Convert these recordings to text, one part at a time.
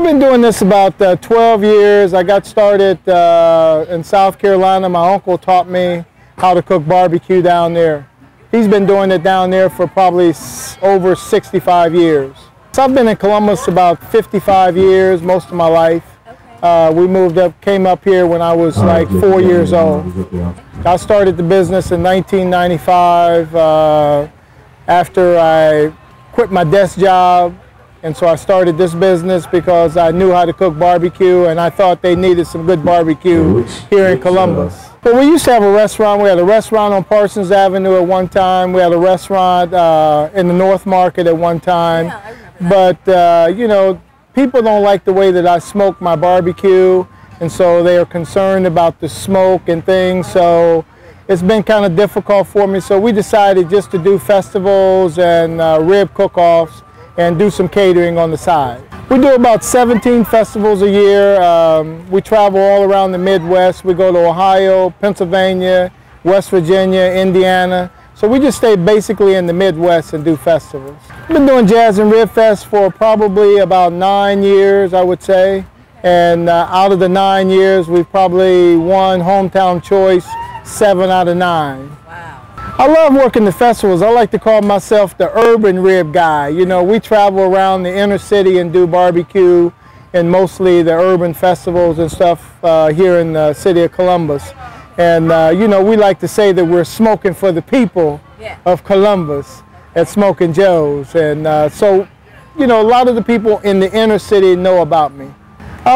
We've been doing this about 12 years. I got started in South Carolina. My uncle taught me how to cook barbecue down there. He's been doing it down there for probably over 65 years. So I've been in Columbus about 55 years, most of my life. We came up here when I was like 4 years old. I started the business in 1995 after I quit my desk job. And so I started this business because I knew how to cook barbecue and I thought they needed some good barbecue here in Columbus. But we used to have a restaurant. We had a restaurant on Parsons Avenue at one time. We had a restaurant in the North Market at one time. Yeah, I remember that. But, you know, people don't like the way that I smoke my barbecue, and so they are concerned about the smoke and things. So it's been kind of difficult for me. So we decided just to do festivals and rib cook-offs and do some catering on the side. We do about 17 festivals a year. We travel all around the Midwest. We go to Ohio, Pennsylvania, West Virginia, Indiana. So we just stay basically in the Midwest and do festivals. I've been doing Jazz and Rib Fest for probably about 9 years, I would say. And out of the 9 years, we've probably won Hometown Choice 7 out of 9. I love working the festivals. I like to call myself the urban rib guy. You know, we travel around the inner city and do barbecue and mostly the urban festivals and stuff here in the city of Columbus. And, you know, we like to say that we're smoking for the people of Columbus at Smokin' Joe's. And so, you know, a lot of the people in the inner city know about me.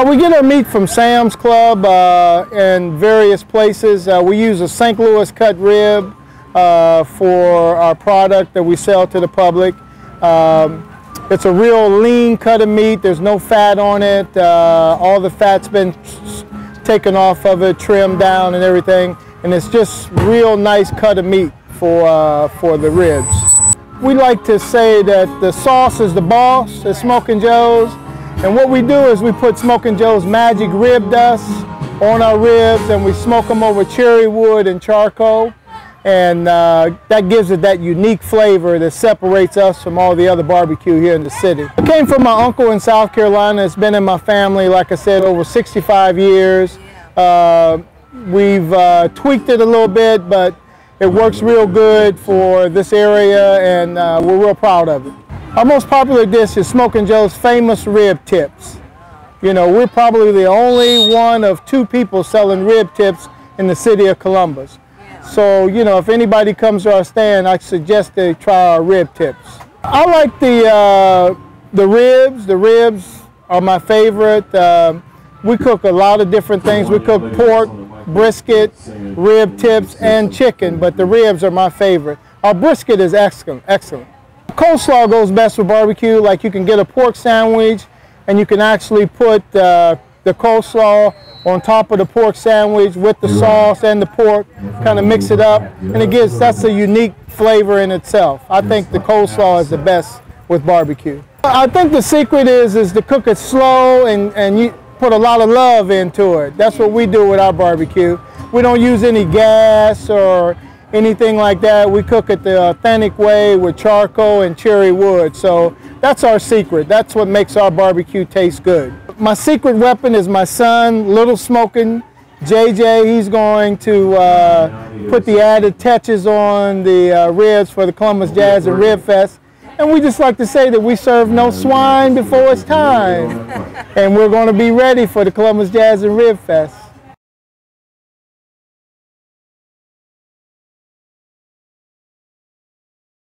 We get our meat from Sam's Club and various places. We use a St. Louis cut rib for our product that we sell to the public. It's a real lean cut of meat. There's no fat on it. All the fat's been taken off of it, trimmed down and everything. And it's just real nice cut of meat for the ribs. We like to say that the sauce is the boss at Smokin' Joe's. And what we do is we put Smokin' Joe's magic rib dust on our ribs and we smoke them over cherry wood and charcoal. And that gives it that unique flavor that separates us from all the other barbecue here in the city. It came from my uncle in South Carolina. It's been in my family, like I said, over 65 years. We've tweaked it a little bit, but it works real good for this area, and we're real proud of it. Our most popular dish is Smokin' Joe's famous rib tips. You know, we're probably the only one of 2 people selling rib tips in the city of Columbus. So, you know, if anybody comes to our stand, I suggest they try our rib tips. I like the ribs. The ribs are my favorite. We cook a lot of different things. We cook pork, brisket, rib tips, and chicken, but the ribs are my favorite. Our brisket is excellent. Coleslaw goes best with barbecue. Like, you can get a pork sandwich, and you can actually put the coleslaw on top of the pork sandwich with the sauce and the pork, kind of mix it up, and that's a unique flavor in itself. I think the coleslaw is the best with barbecue. I think the secret is to cook it slow and you put a lot of love into it. That's what we do with our barbecue. We don't use any gas or anything like that. We cook it the authentic way with charcoal and cherry wood. So that's our secret. That's what makes our barbecue taste good. My secret weapon is my son, Little Smokin', JJ. He's going to put the added touches on the ribs for the Columbus Jazz and Rib Fest. And we just like to say that we serve no swine before it's time. And we're going to be ready for the Columbus Jazz and Rib Fest.